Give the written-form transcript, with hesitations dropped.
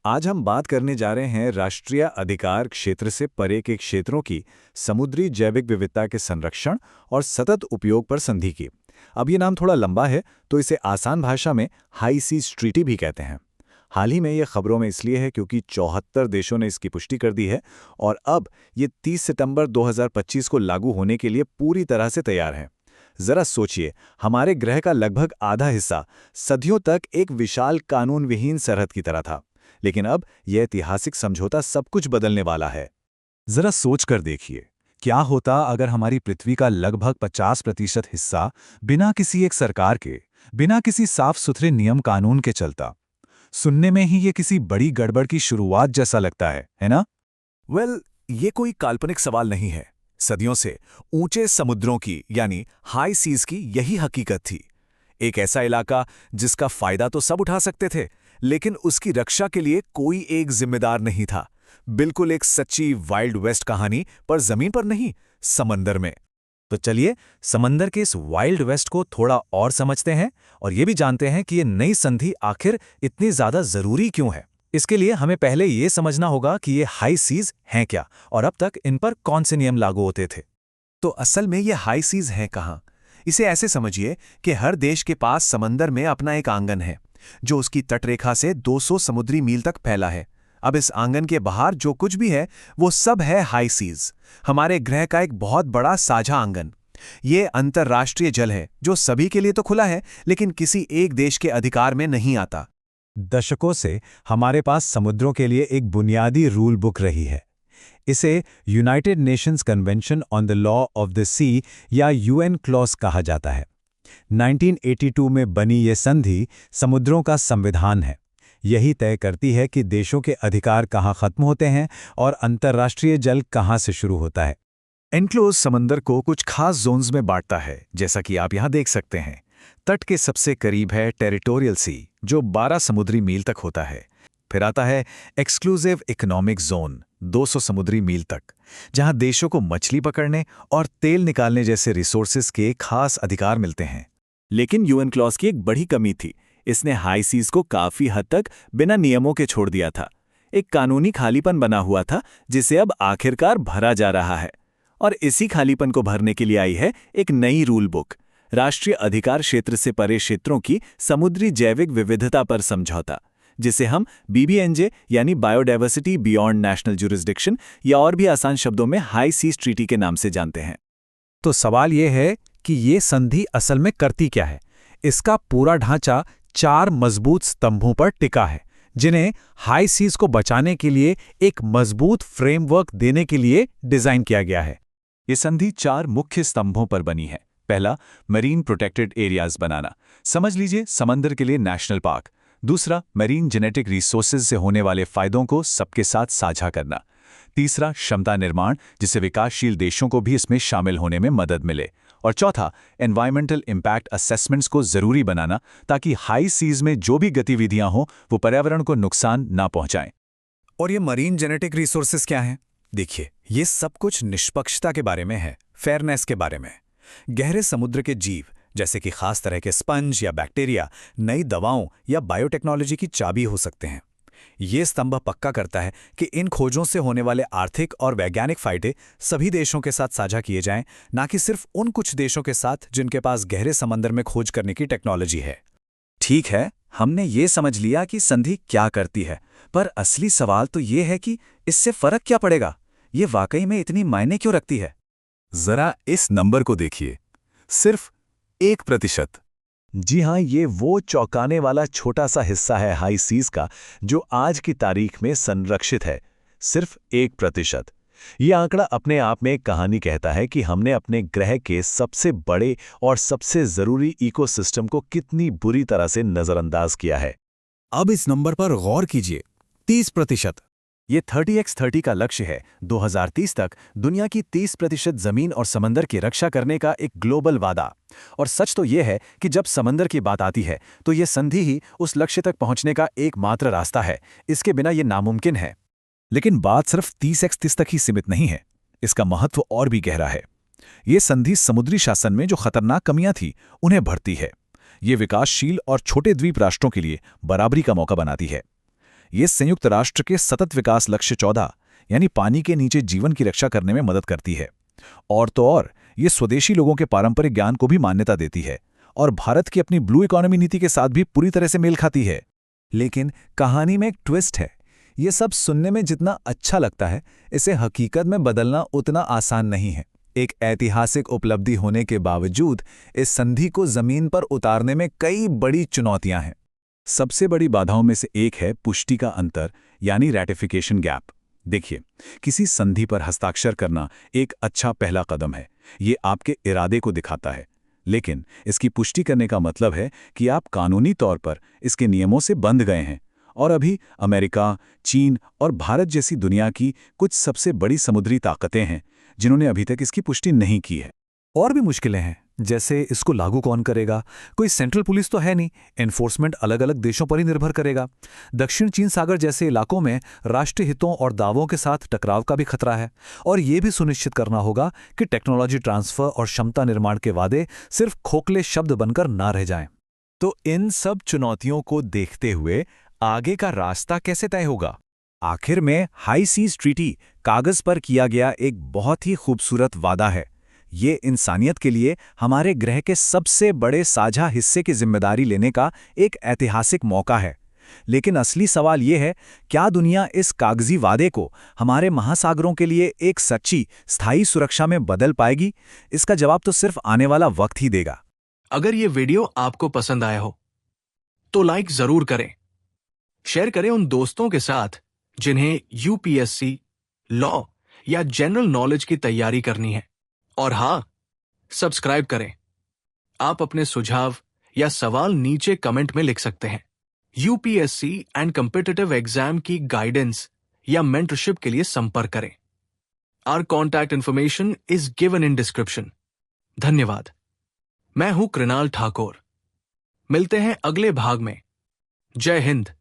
आज हम बात करने जा रहे हैं राष्ट्रीय अधिकार क्षेत्र से परे के क्षेत्रों की समुद्री जैविक विविधता के संरक्षण और सतत उपयोग पर संधि की। अब ये नाम थोड़ा लंबा है, तो इसे आसान भाषा में हाई सीज ट्रीटी भी कहते हैं। हाल ही में ये खबरों में इसलिए है क्योंकि 74 देशों ने इसकी पुष्टि कर दी है और अब ये 30 सितंबर 2025 को लागू होने के लिए पूरी तरह से तैयार है। जरा सोचिए, हमारे ग्रह का लगभग आधा हिस्सा सदियों तक एक विशाल कानून विहीन सरहद की तरह था, लेकिन अब यह ऐतिहासिक समझौता सब कुछ बदलने वाला है। जरा सोच कर देखिए, क्या होता अगर हमारी पृथ्वी का लगभग 50% हिस्सा बिना किसी एक सरकार के, बिना किसी साफ सुथरे नियम कानून के चलता। सुनने में ही ये किसी बड़ी गड़बड़ की शुरुआत जैसा लगता है ना? ये कोई काल्पनिक सवाल नहीं है। सदियों से ऊंचे समुद्रों की यानी हाई सीज की यही हकीकत थी। एक ऐसा इलाका जिसका फायदा तो सब उठा सकते थे, लेकिन उसकी रक्षा के लिए कोई एक जिम्मेदार नहीं था। बिल्कुल एक सच्ची वाइल्ड वेस्ट कहानी, पर जमीन पर नहीं, समंदर में। तो चलिए समंदर के इस वाइल्ड वेस्ट को थोड़ा और समझते हैं और ये भी जानते हैं कि ये नई संधि आखिर इतनी ज्यादा जरूरी क्यों है। इसके लिए हमें पहले ये समझना होगा कि ये हाई सीज हैं क्या और अब तक इन पर कौन से नियम लागू होते थे। तो असल में ये हाई सीज है कहाँ? इसे ऐसे समझिए कि हर देश के पास समंदर में अपना एक आंगन है, जो उसकी तटरेखा से 200 समुद्री मील तक फैला है। अब इस आंगन के बाहर जो कुछ भी है वो सब है हाई सीज, हमारे ग्रह का एक बहुत बड़ा साझा आंगन। ये अंतर्राष्ट्रीय जल है जो सभी के लिए तो खुला है, लेकिन किसी एक देश के अधिकार में नहीं आता। दशकों से हमारे पास समुद्रों के लिए एक बुनियादी रूल बुक रही है। इसे United Nations Convention on the Law of the Sea या यूएन क्लॉज कहा जाता है। 1982 में बनी ये संधि समुद्रों का संविधान है। यही तय करती है कि देशों के अधिकार कहाँ खत्म होते हैं और अंतर्राष्ट्रीय जल कहाँ से शुरू होता है। एनक्लोज समंदर को कुछ खास जोन्स में बांटता है, जैसा कि आप यहाँ देख सकते हैं। तट के सबसे करीब है टेरिटोरियल सी, जो 12 समुद्री मील तक होता है। फिर आता है एक्सक्लूसिव इकोनॉमिक जोन, 200 समुद्री मील तक, जहां देशों को मछली पकड़ने और तेल निकालने जैसे रिसोर्सेज के खास अधिकार मिलते हैं। लेकिन यूएन क्लॉज की एक बड़ी कमी थी, इसने हाई सीज को काफी हद तक बिना नियमों के छोड़ दिया था। एक कानूनी खालीपन बना हुआ था, जिसे अब आखिरकार भरा जा रहा है। और इसी खालीपन को भरने के लिए आई है एक नई रूल बुक, राष्ट्रीय अधिकार क्षेत्र से परे क्षेत्रों की समुद्री जैविक विविधता पर समझौता, जिसे हम बीबीएनजे यानी बायोडाइवर्सिटी बियॉन्ड नेशनल जुरिस्डिक्शन या और भी आसान शब्दों में हाई सीज ट्रीटी के नाम से जानते हैं। तो सवाल ये है कि ये संधि असल में करती क्या है। इसका पूरा ढांचा 4 मजबूत स्तंभों पर टिका है, जिन्हें हाई सीज को बचाने के लिए एक मजबूत फ्रेमवर्क देने के लिए डिजाइन किया गया है। ये संधि 4 मुख्य स्तंभों पर बनी है। पहला, मरीन प्रोटेक्टेड एरियाज बनाना, समझ लीजिए समंदर के लिए नेशनल पार्क। दूसरा, मरीन जेनेटिक रिसोर्सेज से होने वाले फायदों को सबके साथ साझा करना। तीसरा, क्षमता निर्माण, जिससे विकासशील देशों को भी इसमें शामिल होने में मदद मिले। और चौथा, एनवायरमेंटल इम्पैक्ट असेसमेंट्स को जरूरी बनाना, ताकि हाई सीज में जो भी गतिविधियां हों वो पर्यावरण को नुकसान ना पहुंचाएं। और ये मरीन जेनेटिक रिसोर्सेज क्या हैं? देखिए, ये सब कुछ निष्पक्षता के बारे में है, फेयरनेस के बारे में। गहरे समुद्र के जीव, जैसे कि खास तरह के स्पंज या बैक्टीरिया, नई दवाओं या बायोटेक्नोलॉजी की चाबी हो सकते हैं। ये स्तंभ पक्का करता है कि इन खोजों से होने वाले आर्थिक और वैज्ञानिक फायदे सभी देशों के साथ साझा किए जाएं, ना कि सिर्फ उन कुछ देशों के साथ जिनके पास गहरे समंदर में खोज करने की टेक्नोलॉजी है। ठीक है, हमने ये समझ लिया कि संधि क्या करती है, पर असली सवाल तो ये है कि इससे फर्क क्या पड़ेगा। ये वाकई में इतनी मायने क्यों रखती है? जरा इस नंबर को देखिए, सिर्फ 1%। जी हाँ, ये वो चौंकाने वाला छोटा सा हिस्सा है हाई सीज का जो आज की तारीख में संरक्षित है। सिर्फ 1%। ये आंकड़ा अपने आप में एक कहानी कहता है कि हमने अपने ग्रह के सबसे बड़े और सबसे जरूरी इकोसिस्टम को कितनी बुरी तरह से नजरअंदाज किया है। अब इस नंबर पर गौर कीजिए, 30%। ये 30x30 का लक्ष्य है। 2030 तक दुनिया की 30% जमीन और समंदर की रक्षा करने का एक ग्लोबल वादा। और सच तो ये है कि जब समंदर की बात आती है तो ये संधि ही उस लक्ष्य तक पहुंचने का एकमात्र रास्ता है। इसके बिना ये नामुमकिन है। लेकिन बात सिर्फ 30x30 तक ही सीमित नहीं है, इसका महत्व और भी गहरा है। ये संधि समुद्री शासन में जो खतरनाक कमियां थी उन्हें भरती है। ये विकासशील और छोटे द्वीप राष्ट्रों के लिए बराबरी का मौका बनाती है। ये संयुक्त राष्ट्र के सतत विकास लक्ष्य 14 यानी पानी के नीचे जीवन की रक्षा करने में मदद करती है। और तो और ये स्वदेशी लोगों के पारंपरिक ज्ञान को भी मान्यता देती है और भारत की अपनी ब्लू इकोनॉमी नीति के साथ भी पूरी तरह से मेल खाती है। लेकिन कहानी में एक ट्विस्ट है। ये सब सुनने में जितना अच्छा लगता है, इसे हकीकत में बदलना उतना आसान नहीं है। एक ऐतिहासिक उपलब्धि होने के बावजूद इस संधि को जमीन पर उतारने में कई बड़ी चुनौतियां हैं। सबसे बड़ी बाधाओं में से एक है पुष्टि का अंतर यानी रैटिफिकेशन गैप। देखिए, किसी संधि पर हस्ताक्षर करना एक अच्छा पहला कदम है, ये आपके इरादे को दिखाता है, लेकिन इसकी पुष्टि करने का मतलब है कि आप कानूनी तौर पर इसके नियमों से बंध गए हैं। और अभी अमेरिका, चीन और भारत जैसी दुनिया की कुछ सबसे बड़ी समुद्री ताकतें हैं जिन्होंने अभी तक इसकी पुष्टि नहीं की है। और भी मुश्किलें हैं, जैसे इसको लागू कौन करेगा। कोई सेंट्रल पुलिस तो है नहीं, एनफोर्समेंट अलग अलग देशों पर ही निर्भर करेगा। दक्षिण चीन सागर जैसे इलाकों में राष्ट्रीय हितों और दावों के साथ टकराव का भी खतरा है। और ये भी सुनिश्चित करना होगा कि टेक्नोलॉजी ट्रांसफर और क्षमता निर्माण के वादे सिर्फ खोखले शब्द बनकर ना रह जाएं। तो इन सब चुनौतियों को देखते हुए आगे का रास्ता कैसे तय होगा? आखिर में हाई सीज ट्रीटी कागज पर किया गया एक बहुत ही खूबसूरत वादा है। ये इंसानियत के लिए हमारे ग्रह के सबसे बड़े साझा हिस्से की जिम्मेदारी लेने का एक ऐतिहासिक मौका है। लेकिन असली सवाल ये है, क्या दुनिया इस कागजी वादे को हमारे महासागरों के लिए एक सच्ची, स्थायी सुरक्षा में बदल पाएगी? इसका जवाब तो सिर्फ आने वाला वक्त ही देगा। अगर ये वीडियो आपको पसंद आया हो तो लाइक जरूर करें, शेयर करें उन दोस्तों के साथ जिन्हें यूपीएससी, लॉ या जनरल नॉलेज की तैयारी करनी है। और हाँ, सब्सक्राइब करें। आप अपने सुझाव या सवाल नीचे कमेंट में लिख सकते हैं। यूपीएससी एंड कॉम्पिटिटिव एग्जाम की गाइडेंस या मेंटरशिप के लिए संपर्क करें। Our contact information is given in description. धन्यवाद। मैं हूं कृणाल ठाकुर। मिलते हैं अगले भाग में। जय हिंद।